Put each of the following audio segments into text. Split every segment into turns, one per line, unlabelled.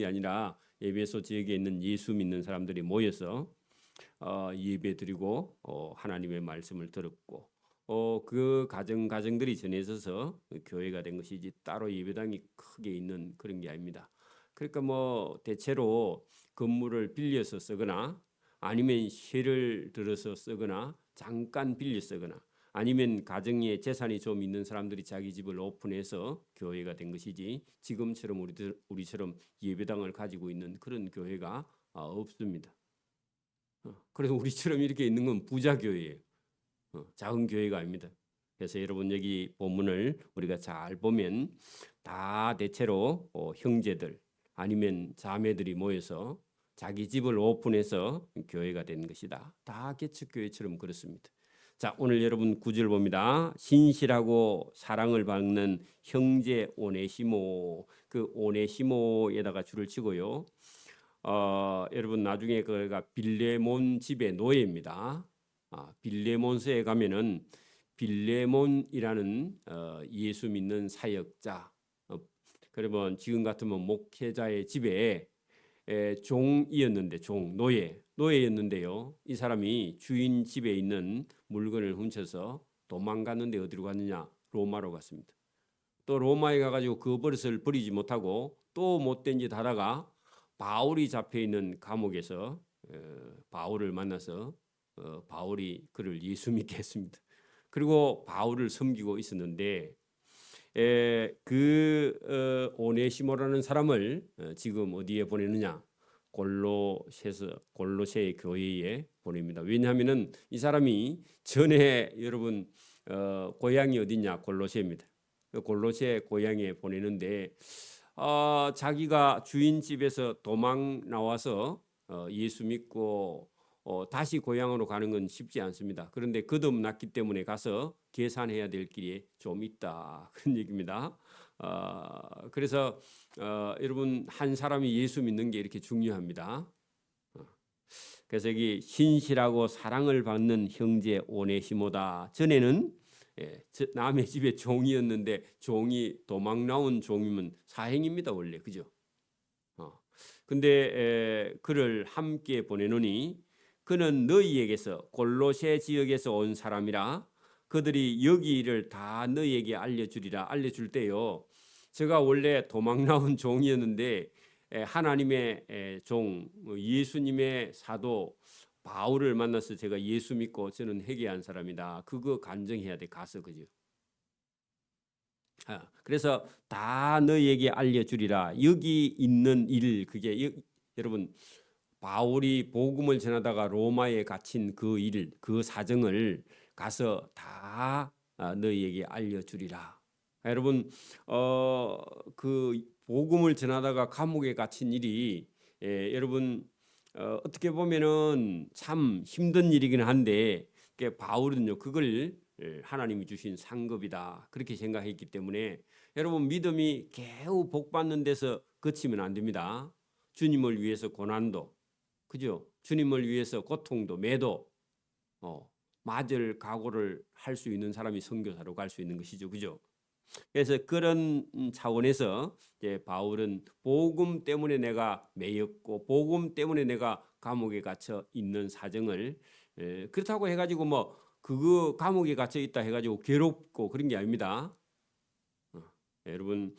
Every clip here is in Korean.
게 아니라 에베소 지역에 있는 예수 믿는 사람들이 모여서 예배드리고 하나님의 말씀을 들었고 그 가정들이 전해져서 교회가 된 것이지 따로 예배당이 크게 있는 그런 게 아닙니다. 그러니까 뭐 대체로 건물을 빌려서 쓰거나 아니면 세를 들어서 쓰거나 잠깐 빌려 쓰거나 아니면 가정에 재산이 좀 있는 사람들이 자기 집을 오픈해서 교회가 된 것이지 지금처럼 우리처럼 예배당을 가지고 있는 그런 교회가 없습니다. 그래서 우리처럼 이렇게 있는 건 부자 교회예요. 작은 교회가 아닙니다. 그래서 여러분 여기 본문을 우리가 잘 보면 다 대체로 형제들 아니면 자매들이 모여서 자기 집을 오픈해서 교회가 된 것이다. 다 개척교회처럼 그렇습니다. 자, 오늘 여러분 9절 봅니다. 신실하고 사랑을 받는 형제 오네시모, 그 오네시모에다가 줄을 치고요. 여러분 나중에 그가 빌레몬 집의 노예입니다. 빌레몬서에 가면은 빌레몬이라는 예수 믿는 사역자, 그러면 지금 같으면 목회자의 집에 종이었는데 노예였는데요. 이 사람이 주인 집에 있는 물건을 훔쳐서 도망갔는데 어디로 갔느냐? 로마로 갔습니다. 또 로마에 가가지고 그 버릇을 버리지 못하고 또 못된 짓 하다가 바울이 잡혀 있는 감옥에서 바울을 만나서 바울이 그를 예수 믿게 했습니다. 그리고 바울을 섬기고 있었는데 오네시모라는 사람을 지금 어디에 보내느냐? 골로새 교회에 보냅니다. 왜냐하면은 이 사람이 전에 여러분 고향이 어디냐? 골로새입니다. 골로새 고향에 보내는데 자기가 주인 집에서 도망 나와서 예수 믿고 다시 고향으로 가는 건 쉽지 않습니다. 그런데 거듭났기 때문에 가서 계산해야 될 길이 좀 있다 그런 얘기입니다. 그래서 여러분 한 사람이 예수 믿는 게 이렇게 중요합니다. 그래서 여기 신실하고 사랑을 받는 형제 오네시모다. 전에는 남의 집에 종이었는데 종이 도망 나온 종이면 사행입니다 원래, 그죠? 근데 그를 함께 보내노니 그는 너희에게서 골로새 지역에서 온 사람이라 그들이 여기를 다 너희에게 알려줄 때요. 제가 원래 도망 나온 종이었는데 하나님의 종 예수님의 사도 바울을 만나서 제가 예수 믿고 저는 회개한 사람이다. 그거 간증해야 돼 가서, 그죠? 그래서 다 너희에게 알려주리라. 여기 있는 일, 그게 여러분 바울이 복음을 전하다가 로마에 갇힌 그 일, 그 사정을 가서 다 너희에게 알려주리라. 여러분 그 복음을 전하다가 감옥에 갇힌 일이 여러분 어떻게 보면은 참 힘든 일이긴 한데 바울은요 그걸 하나님이 주신 상급이다 그렇게 생각했기 때문에 여러분 믿음이 겨우 복 받는 데서 그치면 안 됩니다. 주님을 위해서 고난도, 그죠? 주님을 위해서 고통도, 매도 맞을 각오를 할 수 있는 사람이 선교사로 갈 수 있는 것이죠, 그죠? 그래서 그런 차원에서 이제 바울은 복음 때문에 내가 매였고 복음 때문에 내가 감옥에 갇혀 있는 사정을 그렇다고 해가지고 뭐 그거 감옥에 갇혀 있다 해가지고 괴롭고 그런 게 아닙니다. 여러분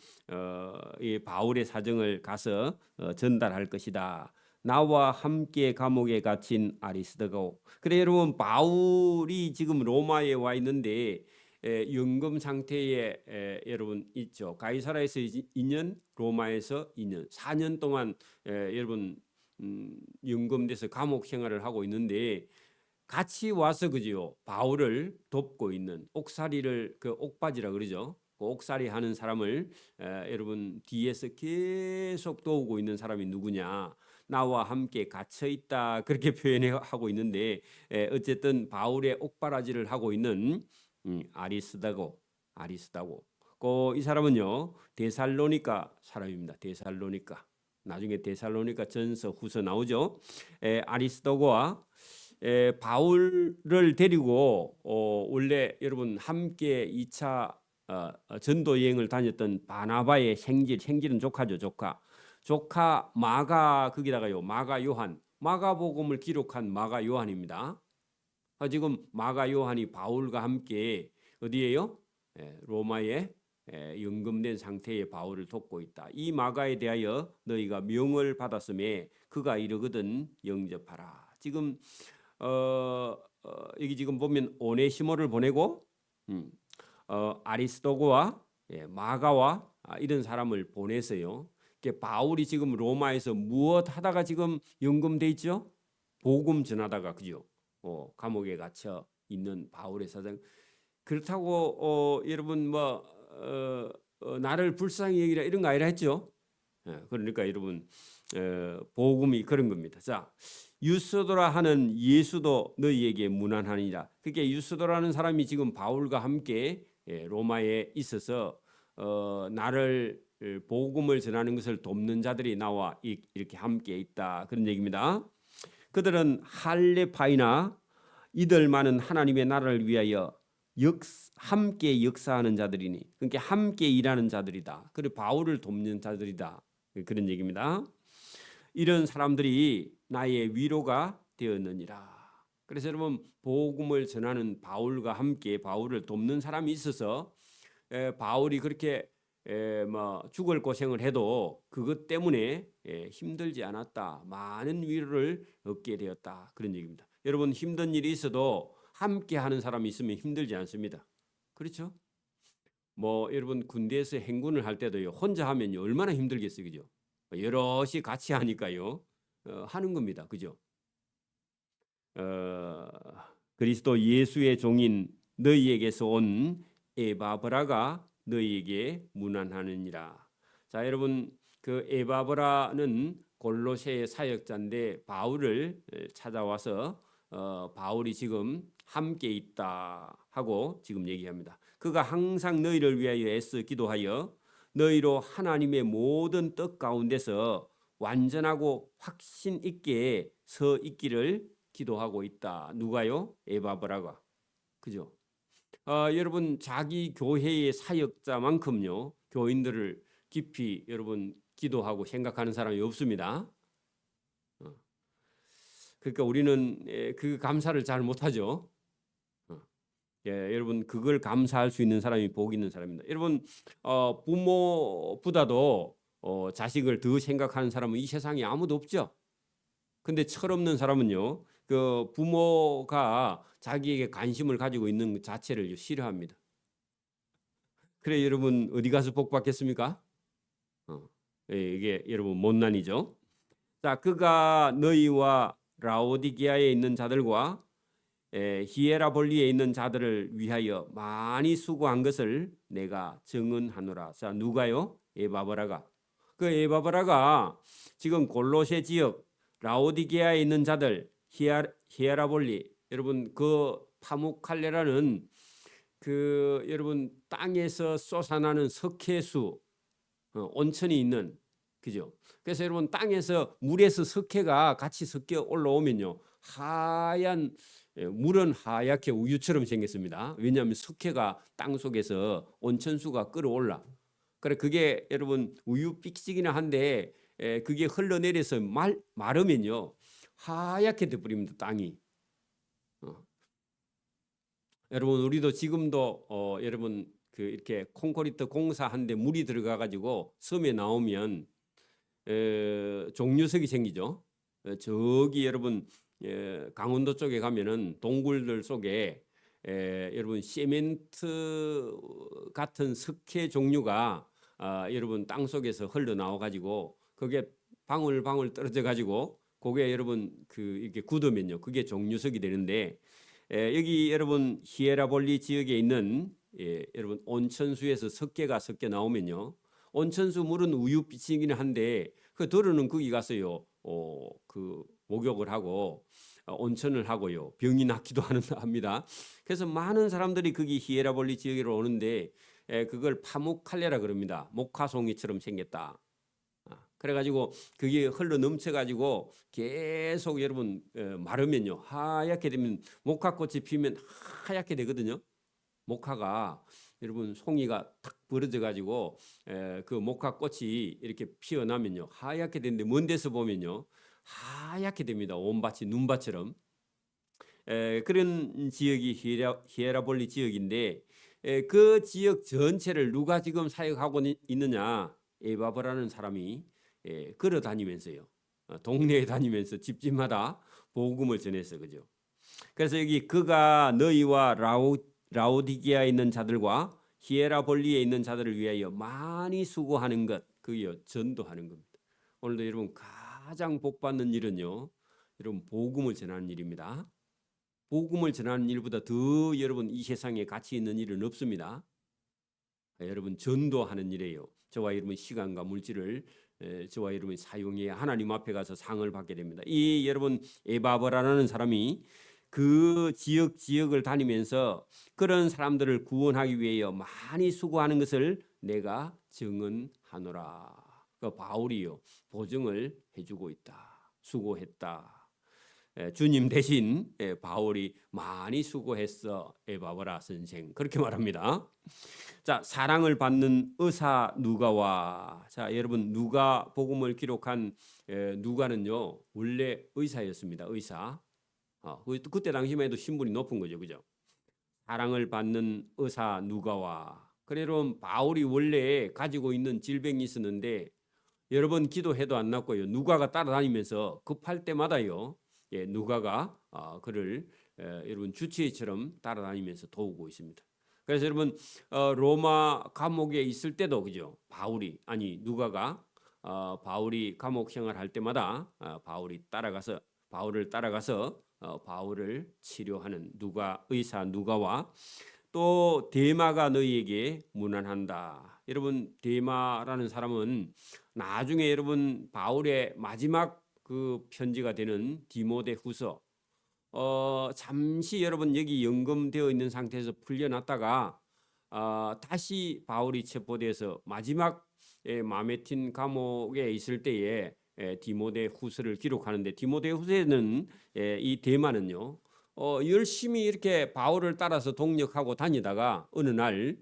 이 바울의 사정을 가서 전달할 것이다. 나와 함께 감옥에 갇힌 아리스도고. 그래 여러분 바울이 지금 로마에 와 있는데 연금 상태에 여러분 있죠. 가이사라에서 2년, 로마에서 2년, 4년 동안 여러분 연금돼서 감옥 생활을 하고 있는데 같이 와서 그지요. 바울을 돕고 있는 옥살이를 그 옥바지라 그러죠. 그 옥살이 하는 사람을 여러분 뒤에서 계속 도우고 있는 사람이 누구냐? 나와 함께 갇혀 있다 그렇게 표현하고 있는데 어쨌든 바울의 옥바라지를 하고 있는 아리스다고. 이 사람은요 데살로니가 사람입니다. 데살로니가. 나중에 데살로니가 전서 후서 나오죠. 아리스도고와 바울을 데리고 원래 여러분 함께 2차 전도 여행을 다녔던 바나바의 생질은 조카죠, 조카. 조카 마가 거기다가요. 마가 요한, 마가복음을 기록한 마가 요한입니다. 지금 마가 요한이 바울과 함께 어디에요? 로마에 연금된 상태의 바울을 돕고 있다. 이 마가에 대하여 너희가 명을 받았음에 그가 이르거든 영접하라. 지금 여기 지금 보면 오네시모를 보내고 아리스도고와 마가와 이런 사람을 보내서요. 바울이 지금 로마에서 무엇 하다가 지금 연금돼 있죠? 복음 전하다가 그죠? 감옥에 갇혀 있는 바울의 사정. 그렇다고 여러분 뭐 나를 불쌍히 여기라 이런 거 아니라 했죠. 그러니까 여러분 복음이 그런 겁니다. 자, 유스도라 하는 예수도 너희에게 문안하니라. 그게 유스도라는 사람이 지금 바울과 함께 로마에 있어서 나를 복음을 전하는 것을 돕는 자들이 나와 이렇게 함께 있다. 그런 얘기입니다. 그들은 할레파이나 이들만은 하나님의 나라를 위하여 함께 역사하는 자들이니, 그러니까 함께 일하는 자들이다. 그리고 바울을 돕는 자들이다. 그런 얘기입니다. 이런 사람들이 나의 위로가 되었느니라. 그래서 여러분 복음을 전하는 바울과 함께 바울을 돕는 사람이 있어서 바울이 그렇게 뭐 죽을 고생을 해도 그것 때문에 힘들지 않았다. 많은 위로를 얻게 되었다. 그런 얘기입니다. 여러분 힘든 일이 있어도 함께 하는 사람이 있으면 힘들지 않습니다. 그렇죠? 뭐 여러분 군대에서 행군을 할 때도요. 혼자 하면 얼마나 힘들겠어요. 그죠? 여럿이 같이 하니까요. 하는 겁니다. 그죠? 그리스도 예수의 종인 너희에게서 온 에바브라가 너희에게 문안하느니라. 자, 여러분 그 에바브라는 골로새의 사역자인데 바울을 찾아와서 바울이 지금 함께 있다 하고 지금 얘기합니다. 그가 항상 너희를 위하여 애써 기도하여 너희로 하나님의 모든 뜻 가운데서 완전하고 확신 있게 서 있기를 기도하고 있다. 누가요? 에바브라가. 그죠? 여러분 자기 교회의 사역자만큼요 교인들을 깊이 여러분 기도하고 생각하는 사람이 없습니다. 그러니까 우리는 그 감사를 잘 못하죠. 여러분 그걸 감사할 수 있는 사람이 복 있는 사람입니다. 여러분 부모보다도 자식을 더 생각하는 사람은 이 세상에 아무도 없죠. 근데 철없는 사람은요 그 부모가 자기에게 관심을 가지고 있는 것 자체를 싫어합니다. 그래 여러분 어디 가서 복 받겠습니까? 이게 여러분 못난이죠. 자, 그가 너희와 라오디게아에 있는 자들과 히에라볼리에 있는 자들을 위하여 많이 수고한 것을 내가 증언하노라. 자, 누가요? 에바브라가. 그 에바브라가 지금 골로새 지역 라오디게아에 있는 자들 히에라볼리 여러분 그 파묵칼레라는 그 여러분 땅에서 솟아나는 석회수 온천이 있는 그죠? 그래서 여러분 땅에서 물에서 석회가 같이 섞여 올라오면요 하얀 물은 하얗게 우유처럼 생겼습니다. 왜냐하면 석회가 땅 속에서 온천수가 끌어올라. 그래 그게 여러분 우유 삑찍이나 한데 그게 흘러내려서 마르면요 하얗게 돼버립니다. 땅이. 여러분 우리도 지금도 여러분 그 이렇게 콘크리트 공사하는데 물이 들어가 가지고 섬에 나오면 종류석이 생기죠. 저기 여러분 강원도 쪽에 가면은 동굴들 속에 여러분 시멘트 같은 석회 종류가 여러분 땅 속에서 흘러 나와 가지고 그게 방울방울 떨어져 가지고 그게 여러분 그 이렇게 굳으면요 그게 종류석이 되는데 여기 여러분 히에라볼리 지역에 있는 여러분 온천수에서 석회가 섞여 나오면요 온천수 물은 우유빛이긴 한데 그 더러는 거기 가서요 그 목욕을 하고 온천을 하고요 병이 낫기도 합니다. 그래서 많은 사람들이 거기 히에라볼리 지역으로 오는데 그걸 파묵칼레라 그럽니다. 목화송이처럼 생겼다. 그래가지고 그게 흘러 넘쳐가지고 계속 여러분 마르면요 하얗게 되면 목화꽃이 피면 하얗게 되거든요. 목화가 여러분 송이가 탁 벌어져 가지고 그 목화꽃이 이렇게 피어나면요 하얗게 되는데 먼 데서 보면요 하얗게 됩니다. 온 밭이 눈밭처럼. 그런 지역이 히에라볼리 지역인데 그 지역 전체를 누가 지금 사역하고 있느냐? 에바브라는 사람이 걸어 다니면서요. 동네에 다니면서 집집마다 복음을 전했어. 그죠? 그래서 여기 그가 너희와 라오디게아에 있는 자들과 히에라볼리에 있는 자들을 위하여 많이 수고하는 것, 그요 전도하는 겁니다. 오늘도 여러분 가장 복 받는 일은요, 여러분 복음을 전하는 일입니다. 복음을 전하는 일보다 더 여러분 이 세상에 가치 있는 일은 없습니다. 여러분 전도하는 일이에요. 저와 여러분 시간과 물질을 저와 여러분이 사용해야 하나님 앞에 가서 상을 받게 됩니다. 이 여러분 에바브라는 사람이 그 지역을 다니면서 그런 사람들을 구원하기 위하여 많이 수고하는 것을 내가 증언하노라. 그 바울이요 보증을 해주고 있다. 수고했다. 주님 대신 바울이 많이 수고했어. 에바브라 선생 그렇게 말합니다. 자, 사랑을 받는 의사 누가와 자 여러분 누가 복음을 기록한 누가는요 원래 의사였습니다. 의사. 그때 당시만 해도 신분이 높은 거죠, 그죠? 사랑을 받는 의사 누가와 그래 여러분 바울이 원래 가지고 있는 질병이 있었는데 여러 번 기도해도 안 낫고요. 누가가 따라다니면서 급할 때마다요. 누가가 그를 여러분 주치의처럼 따라다니면서 도우고 있습니다. 그래서 여러분 로마 감옥에 있을 때도 그죠? 누가가 바울이 감옥 생활할 때마다 바울을 따라가서 바울을 치료하는 의사 누가와 또 데마가 너희에게 문안한다. 여러분 데마라는 사람은 나중에 여러분 바울의 마지막 그 편지가 되는 디모데후서 잠시 여러분 여기 연금되어 있는 상태에서 풀려났다가 다시 바울이 체포돼서 마지막 마메틴 감옥에 있을 때에 디모데후서를 기록하는데 디모데후서에는 이 데마는요 열심히 이렇게 바울을 따라서 동력하고 다니다가 어느 날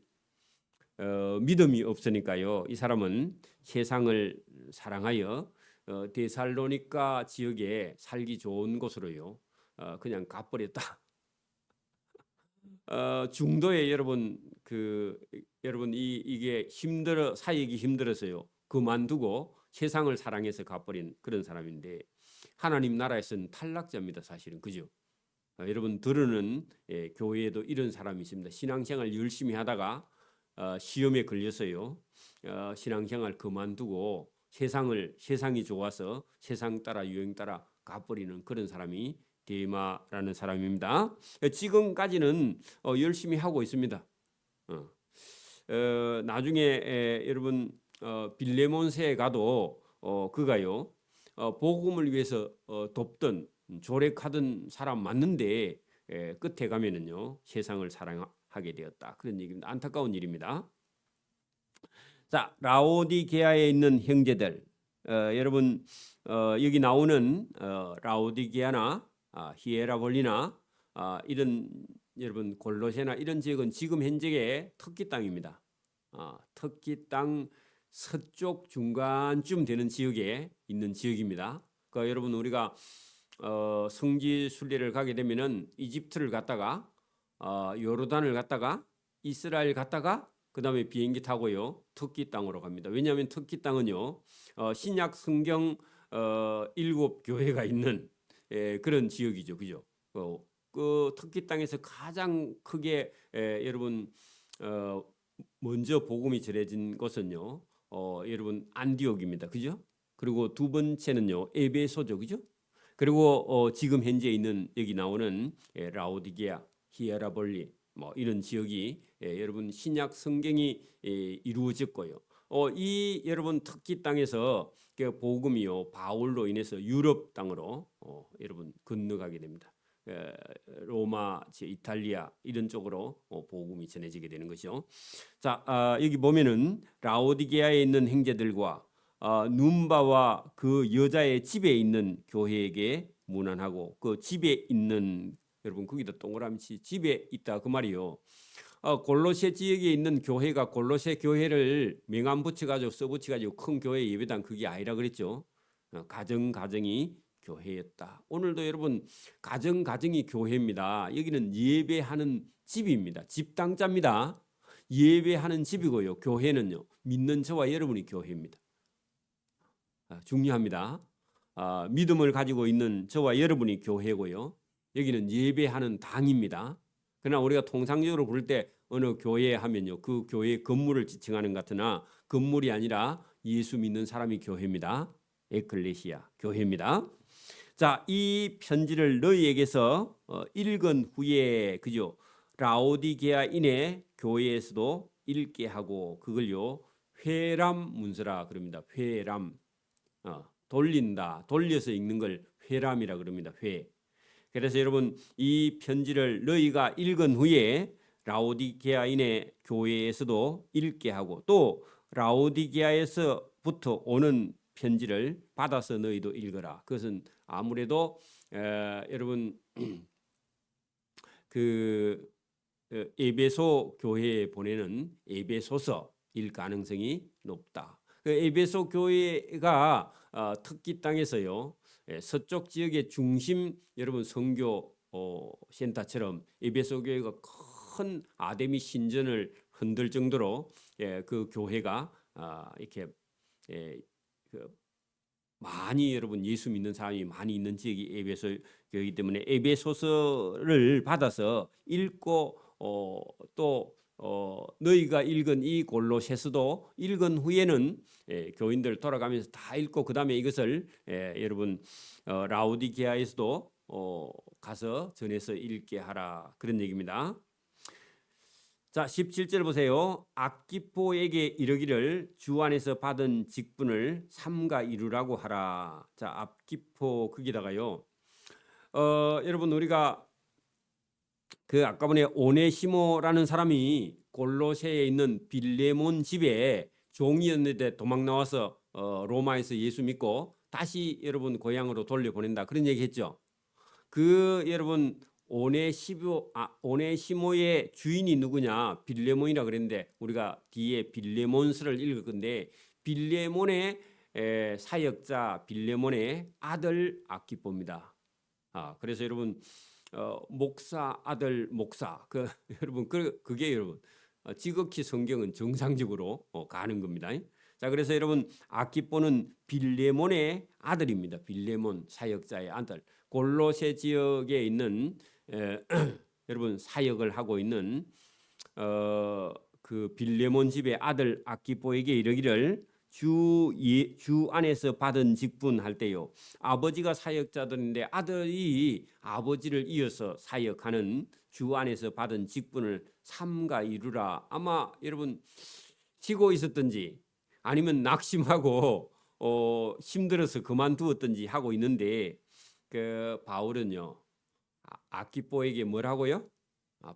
믿음이 없으니까요. 이 사람은 세상을 사랑하여 데살로니가 지역에 살기 좋은 곳으로요. 그냥 가버렸다. 중도에 여러분 이게 사역이 힘들어서요. 그만두고 세상을 사랑해서 가버린 그런 사람인데 하나님 나라에서는 탈락자입니다. 사실은 그죠? 여러분 들으는 교회에도 이런 사람이 있습니다. 신앙생활 열심히 하다가 시험에 걸려서요. 신앙생활 그만두고 세상이 좋아서 세상 따라 유행 따라 가버리는 그런 사람이 데마라는 사람입니다. 지금까지는 열심히 하고 있습니다. 나중에 여러분 빌레몬세에 가도 그가요 복음을 위해서 돕던 조력하던 사람 맞는데 끝에 가면은요 세상을 사랑하게 되었다. 그런 얘기입니다. 안타까운 일입니다. 자, 라오디게아에 있는 형제들, 여러분 여기 나오는 라오디게아나 히에라볼리나 이런 여러분 골로새나 이런 지역은 지금 현재의 터키 땅입니다. 터키 땅 서쪽 중간쯤 되는 지역에 있는 지역입니다. 그러니까 여러분 우리가 성지 순례를 가게 되면은 이집트를 갔다가 요르단을 갔다가 이스라엘 갔다가 그다음에 비행기 타고요 터키 땅으로 갑니다. 왜냐하면 터키 땅은요 신약 성경 7 교회가 있는 그런 지역이죠, 그죠? 그 터키 땅에서 가장 크게 여러분 먼저 복음이 전해진 곳은요 여러분 안디옥입니다, 그죠? 그리고 두 번째는요 에베소죠, 그죠? 그리고 지금 현재 있는 여기 나오는 라오디게아, 히에라볼리 뭐 이런 지역이 여러분 신약 성경이 이루어졌고요. 이 여러분 터키 땅에서 그 복음이요 바울로 인해서 유럽 땅으로 여러분 건너가게 됩니다. 로마, 이탈리아 이런 쪽으로 복음이 전해지게 되는 것이죠. 자, 여기 보면은 라오디게아에 있는 형제들과 눈바와 그 여자의 집에 있는 교회에게 문안하고 그 집에 있는 여러분 거기다 동그라미 집에 있다 그 말이요. 골로새 지역에 있는 교회가 골로새 교회를 명함 붙여가지고 써붙여가지고 큰 교회 예배당 그게 아니라 그랬죠. 가정이 교회였다. 오늘도 여러분 가정이 교회입니다. 여기는 예배하는 집입니다. 집당자입니다. 예배하는 집이고요. 교회는요. 믿는 저와 여러분이 교회입니다. 중요합니다. 믿음을 가지고 있는 저와 여러분이 교회고요. 여기는 예배하는 당입니다. 그러나 우리가 통상적으로 부를 때 어느 교회 하면요. 그 교회 건물을 지칭하는 것 같으나 건물이 아니라 예수 믿는 사람이 교회입니다. 에클레시아 교회입니다. 자, 이 편지를 너희에게서 읽은 후에 그죠? 라오디게아인의 교회에서도 읽게 하고 그걸요. 회람 문서라 그럽니다. 회람. 돌린다. 돌려서 읽는 걸 회람이라 그럽니다. 회. 그래서 여러분 이 편지를 너희가 읽은 후에 라오디게아인의 교회에서도 읽게 하고 또 라오디게아에서부터 오는 편지를 받아서 너희도 읽어라. 그것은 아무래도 여러분 그 에베소 교회에 보내는 에베소서일 가능성이 높다. 그 에베소 교회가 특기 땅에서요. 서쪽 지역의 중심 여러분 선교 센터처럼 에베소 교회가 큰 아데미 신전을 흔들 정도로 그 교회가 이렇게 많이 여러분 예수 믿는 사람이 많이 있는 지역이 에베소이기 때문에 에베소서를 받아서 읽고 또 너희가 읽은 이 골로새서도 읽은 후에는 교인들 돌아가면서 다 읽고 그 다음에 이것을 여러분 라오디게아에서도 가서 전해서 읽게 하라 그런 얘기입니다. 자 17절 보세요. 아키포에게 이르기를 주 안에서 받은 직분을 삼가 이루라고 하라. 자 아키포 거기다가요. 여러분 우리가 그 아까 전에 오네시모라는 사람이 골로새에 있는 빌레몬 집에 종이었는데 도망 나와서 로마에서 예수 믿고 다시 여러분 고향으로 돌려보낸다 그런 얘기했죠. 그 여러분 오네시모의 주인이 누구냐? 빌레몬이라 그랬는데 우리가 뒤에 빌레몬서를 읽을 건데 빌레몬의 사역자 빌레몬의 아들 아키포입니다. 그래서 여러분 목사 아들 목사 여러분 그게 여러분 지극히 성경은 정상적으로 가는 겁니다. 자 그래서 여러분 아키포는 빌레몬의 아들입니다. 빌레몬 사역자의 아들. 골로새 지역에 있는 여러분 사역을 하고 있는 그 빌레몬 집의 아들 아키포에게 이르기를 주 안에서 받은 직분 할 때요. 아버지가 사역자들인데 아들이 아버지를 이어서 사역하는 주 안에서 받은 직분을 삼가 이루라. 아마 여러분 쉬고 있었든지 아니면 낙심하고 힘들어서 그만두었든지 하고 있는데 그 바울은요. 아키포에게 뭐라고요?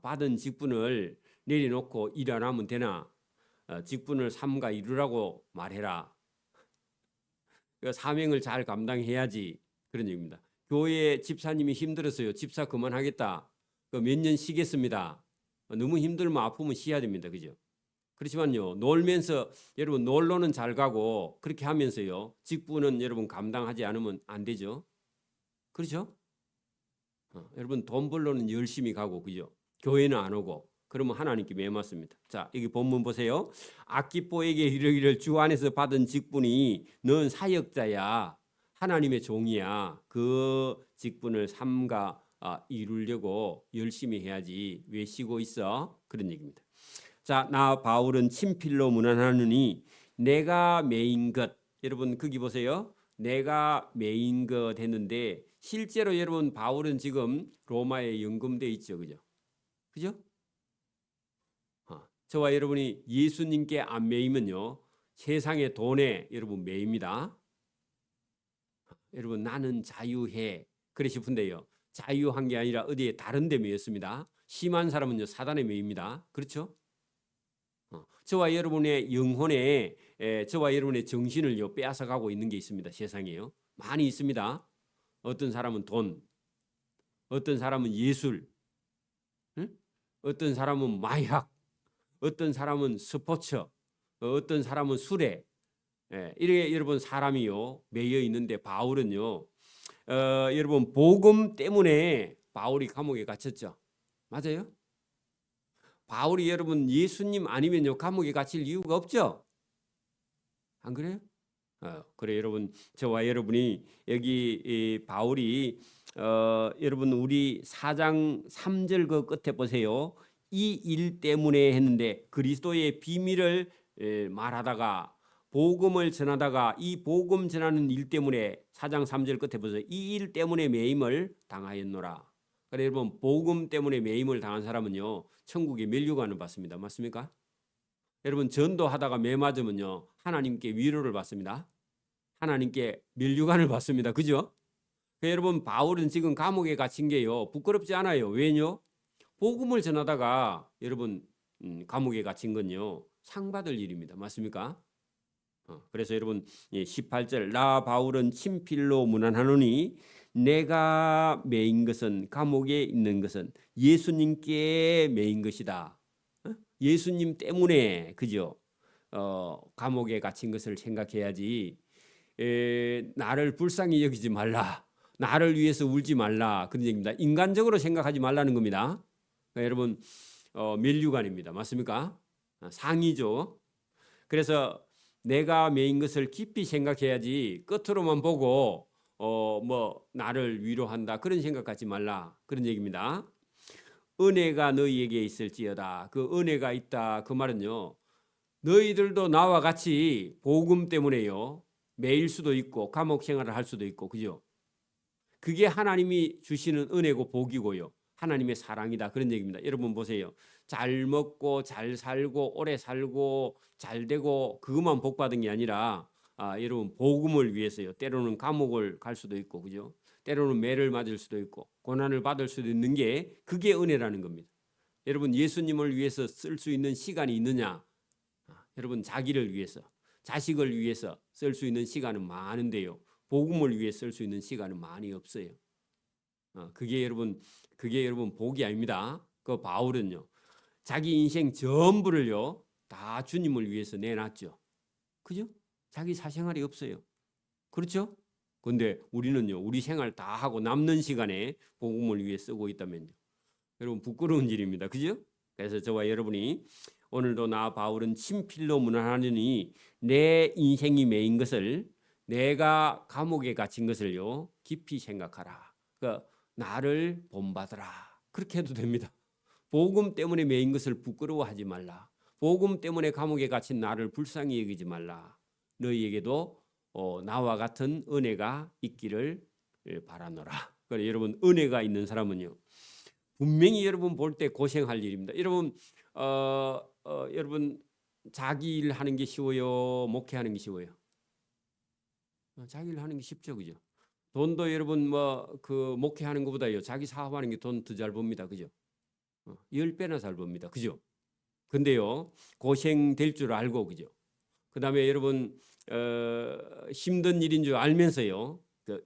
받은 직분을 내려놓고 일 안 하면 되나? 직분을 삼가 이루라고 말해라. 그 사명을 잘 감당해야지 그런 얘기입니다. 교회 집사님이 힘들었어요. 집사 그만하겠다. 몇 년 쉬겠습니다. 너무 힘들면 아프면 쉬어야 됩니다. 그죠? 그렇지만요. 놀면서 여러분 놀러는 잘 가고 그렇게 하면서요. 직분은 여러분 감당하지 않으면 안 되죠. 그렇죠? 여러분 돈 벌러는 열심히 가고 그죠? 교회는 안 오고 그러면 하나님께 매맞습니다. 자 여기 본문 보세요. 아키포에게 이르기를 주 안에서 받은 직분이 넌 사역자야. 하나님의 종이야. 그 직분을 삼가 이루려고 열심히 해야지. 왜 쉬고 있어? 그런 얘기입니다. 자, 나 바울은 친필로 문안하느니 내가 메인 것. 여러분 거기 보세요. 내가 메인 것 했는데 실제로 여러분 바울은 지금 로마에 연금돼 있죠. 그죠? 그죠? 저와 여러분이 예수님께 안 매이면요. 세상의 돈에 여러분 매입니다. 여러분 나는 자유해. 그래 싶은데요. 자유한 게 아니라 어디에 다른 데 매였습니다. 심한 사람은요. 사단에 매입니다. 그렇죠? 저와 여러분의 영혼에 저와 여러분의 정신을요. 빼앗아가고 있는 게 있습니다. 세상에요. 많이 있습니다. 어떤 사람은 돈, 어떤 사람은 예술, 응? 어떤 사람은 마약, 어떤 사람은 스포츠, 어떤 사람은 술에, 이렇게 여러분 사람이요 매여 있는데 바울은요, 여러분 복음 때문에 바울이 감옥에 갇혔죠. 맞아요? 바울이 여러분 예수님 아니면요 감옥에 갇힐 이유가 없죠. 안 그래요? 그래 여러분 저와 여러분이 여기 이 바울이 여러분 우리 4장 3절 그 끝에 보세요. 이 일 때문에 했는데 그리스도의 비밀을 말하다가 복음을 전하다가 이 복음 전하는 일 때문에 4장 3절 끝에 보세요. 이 일 때문에 매임을 당하였노라. 그래 여러분 복음 때문에 매임을 당한 사람은요 천국에 면류관을 받습니다. 맞습니까? 여러분 전도하다가 매 맞으면요 하나님께 위로를 받습니다. 하나님께 면류관을 받습니다. 그죠? 여러분 바울은 지금 감옥에 갇힌 게요 부끄럽지 않아요. 왜요? 복음을 전하다가 여러분 감옥에 갇힌 건요 상 받을 일입니다. 맞습니까? 그래서 여러분 18절 나 바울은 친필로 문안하노니 내가 매인 것은 감옥에 있는 것은 예수님께 매인 것이다. 예수님 때문에 그죠? 감옥에 갇힌 것을 생각해야지. 나를 불쌍히 여기지 말라. 나를 위해서 울지 말라. 그런 얘기입니다. 인간적으로 생각하지 말라는 겁니다. 그러니까 여러분 면류관입니다. 맞습니까? 상이죠. 그래서 내가 매인 것을 깊이 생각해야지 끝으로만 보고 뭐 나를 위로한다 그런 생각하지 말라 그런 얘기입니다. 은혜가 너희에게 있을지어다. 그 은혜가 있다. 그 말은요. 너희들도 나와 같이 복음 때문에요. 매일 수도 있고 감옥 생활을 할 수도 있고 그죠? 그게 하나님이 주시는 은혜고 복이고요. 하나님의 사랑이다. 그런 얘기입니다. 여러분 보세요. 잘 먹고 잘 살고 오래 살고 잘 되고 그것만 복 받은 게 아니라 여러분 복음을 위해서요. 때로는 감옥을 갈 수도 있고 그죠? 때로는 매를 맞을 수도 있고 고난을 받을 수도 있는 게 그게 은혜라는 겁니다. 여러분 예수님을 위해서 쓸 수 있는 시간이 있느냐? 여러분 자기를 위해서 자식을 위해서 쓸 수 있는 시간은 많은데요. 복음을 위해 쓸 수 있는 시간은 많이 없어요. 그게 여러분 복이 아닙니다. 그 바울은요. 자기 인생 전부를요. 다 주님을 위해서 내놨죠. 그죠? 자기 사생활이 없어요. 그렇죠? 근데 우리는요. 우리 생활 다 하고 남는 시간에 복음을 위해 쓰고 있다면요. 여러분 부끄러운 일입니다. 그죠? 그래서 저와 여러분이 오늘도 나 바울은 친필로 문안하느니 내 인생이 매인 것을 내가 감옥에 갇힌 것을요 깊이 생각하라. 그러니까 나를 본받으라. 그렇게 해도 됩니다. 복음 때문에 매인 것을 부끄러워하지 말라. 복음 때문에 감옥에 갇힌 나를 불쌍히 여기지 말라. 너희에게도 나와 같은 은혜가 있기를 바라노라. 그래 여러분 은혜가 있는 사람은요. 분명히 여러분 볼 때 고생할 일입니다. 여러분 자기 일 하는 게 쉬워요? 목회하는 게 쉬워요? 자기 일 하는 게 쉽죠, 그죠? 돈도 여러분 뭐 그 목회하는 것보다요 자기 사업하는 게 돈 더 잘 법니다, 그죠? 10배나 잘 법니다, 그죠? 근데요 고생될 줄 알고 그죠? 그다음에 여러분 힘든 일인 줄 알면서요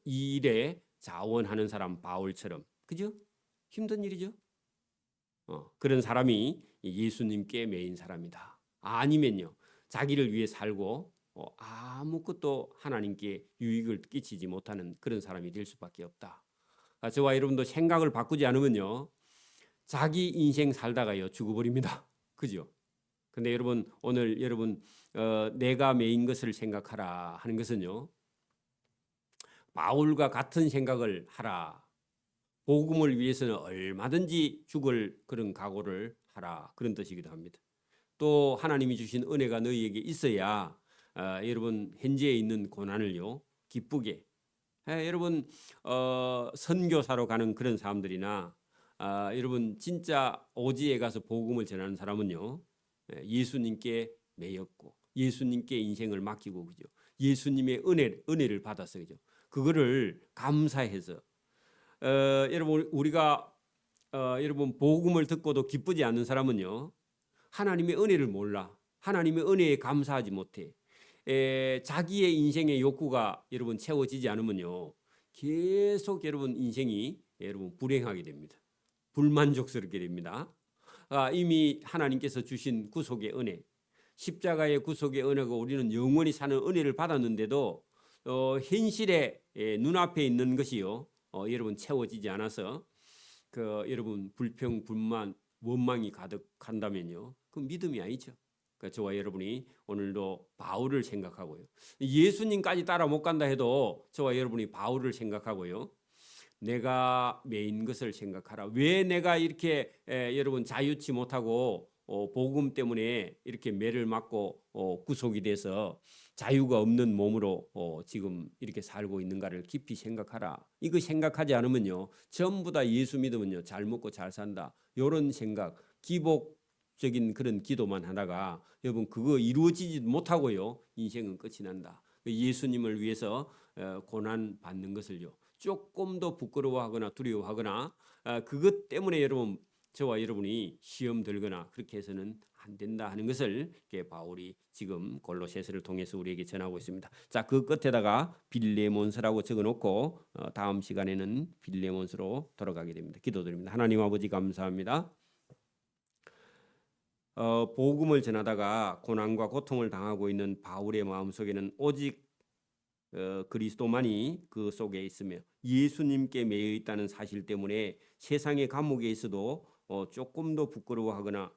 이 일에 자원하는 사람 바울처럼 그죠? 힘든 일이죠. 그런 사람이 예수님께 매인 사람이다. 아니면요 자기를 위해 살고 아무것도 하나님께 유익을 끼치지 못하는 그런 사람이 될 수밖에 없다. 저와 여러분도 생각을 바꾸지 않으면요 자기 인생 살다가요 죽어버립니다. 그죠? 근데 여러분 오늘 여러분 내가 매인 것을 생각하라 하는 것은요 바울과 같은 생각을 하라. 복음을 위해서는 얼마든지 죽을 그런 각오를 하라. 그런 뜻이기도 합니다. 또 하나님이 주신 은혜가 너희에게 있어야 여러분 현재에 있는 고난을요 기쁘게 여러분 선교사로 가는 그런 사람들이나 여러분 진짜 오지에 가서 복음을 전하는 사람은요 예수님께 매였고 예수님께 인생을 맡기고 그죠 예수님의 은혜를 받아서 그죠 그거를 감사해서 여러분 우리가 여러분 복음을 듣고도 기쁘지 않는 사람은요 하나님의 은혜를 몰라 하나님의 은혜에 감사하지 못해 자기의 인생의 욕구가 여러분 채워지지 않으면요 계속 여러분 인생이 여러분 불행하게 됩니다 불만족스럽게 됩니다 이미 하나님께서 주신 구속의 은혜, 십자가의 구속의 은혜고 우리는 영원히 사는 은혜를 받았는데도 현실에 눈앞에 있는 것이요, 여러분 채워지지 않아서 여러분 불평, 불만, 원망이 가득한다면요, 그 믿음이 아니죠. 그러니까 저와 여러분이 오늘도 바울을 생각하고요, 예수님까지 따라 못 간다 해도 저와 여러분이 바울을 생각하고요, 내가 매인 것을 생각하라. 왜 내가 이렇게 여러분 자유치 못하고 복음 때문에 이렇게 매를 맞고 구속이 돼서 자유가 없는 몸으로 지금 이렇게 살고 있는가를 깊이 생각하라. 이거 생각하지 않으면요, 전부 다 예수 믿으면요 잘 먹고 잘 산다, 이런 생각, 기복적인 그런 기도만 하다가 여러분 그거 이루어지지 못하고요 인생은 끝이 난다. 예수님을 위해서 고난 받는 것을요 조금 더 부끄러워하거나 두려워하거나 그것 때문에 여러분 저와 여러분이 시험 들거나 그렇게 해서는 안 된다 하는 것을 바울이 지금 골로새서를 통해서 우리에게 전하고 있습니다. 자, 그 끝에다가 빌레몬서라고 적어놓고 다음 시간에는 빌레몬서로 돌아가게 됩니다. 기도드립니다. 하나님 아버지 감사합니다. 복음을 전하다가 고난과 고통을 당하고 있는 바울의 마음속에는 오직 그리스도만이 그 속에 있으며 예수님께 매여 있다는 사실 때문에 세상의 감옥에 있어도 조금도 부끄러워하거나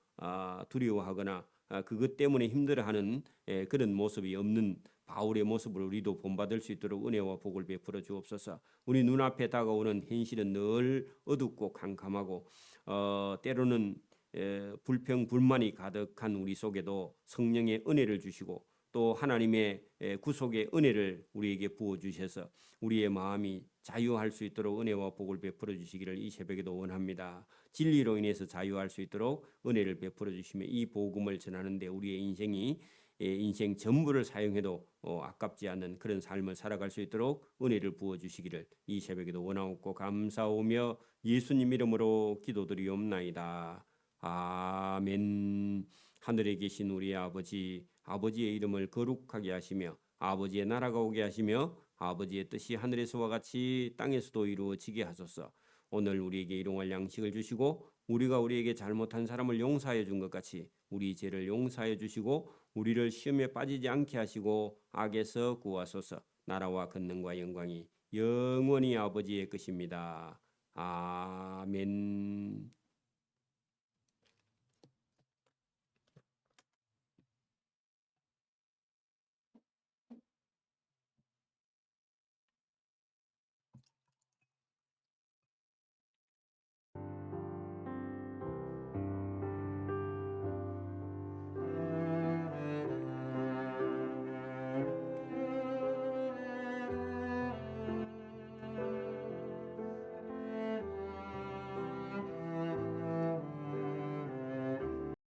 두려워하거나 그것 때문에 힘들어하는 그런 모습이 없는 바울의 모습을 우리도 본받을 수 있도록 은혜와 복을 베풀어 주옵소서. 우리 눈앞에 다가오는 현실은 늘 어둡고 캄캄하고 때로는 불평 불만이 가득한 우리 속에도 성령의 은혜를 주시고 또 하나님의 구속의 은혜를 우리에게 부어 주셔서 우리의 마음이 자유할 수 있도록 은혜와 복을 베풀어 주시기를 이 새벽에도 원합니다. 진리로 인해서 자유할 수 있도록 은혜를 베풀어 주시며 이 복음을 전하는데 우리의 인생이 인생 전부를 사용해도 아깝지 않는 그런 삶을 살아갈 수 있도록 은혜를 부어 주시기를 이 새벽에도 원하옵고 감사오며 예수님 이름으로 기도드리옵나이다. 아멘. 하늘에 계신 우리 아버지, 아버지의 이름을 거룩하게 하시며 아버지의 나라가 오게 하시며 아버지의 뜻이 하늘에서와 같이 땅에서도 이루어지게 하소서. 오늘 우리에게 일용할 양식을 주시고 우리가 우리에게 잘못한 사람을 용서하여 준 것 같이 우리 죄를 용서하여 주시고 우리를 시험에 빠지지 않게 하시고 악에서 구하소서. 나라와 권능과 영광이 영원히 아버지의 것입니다. 아멘.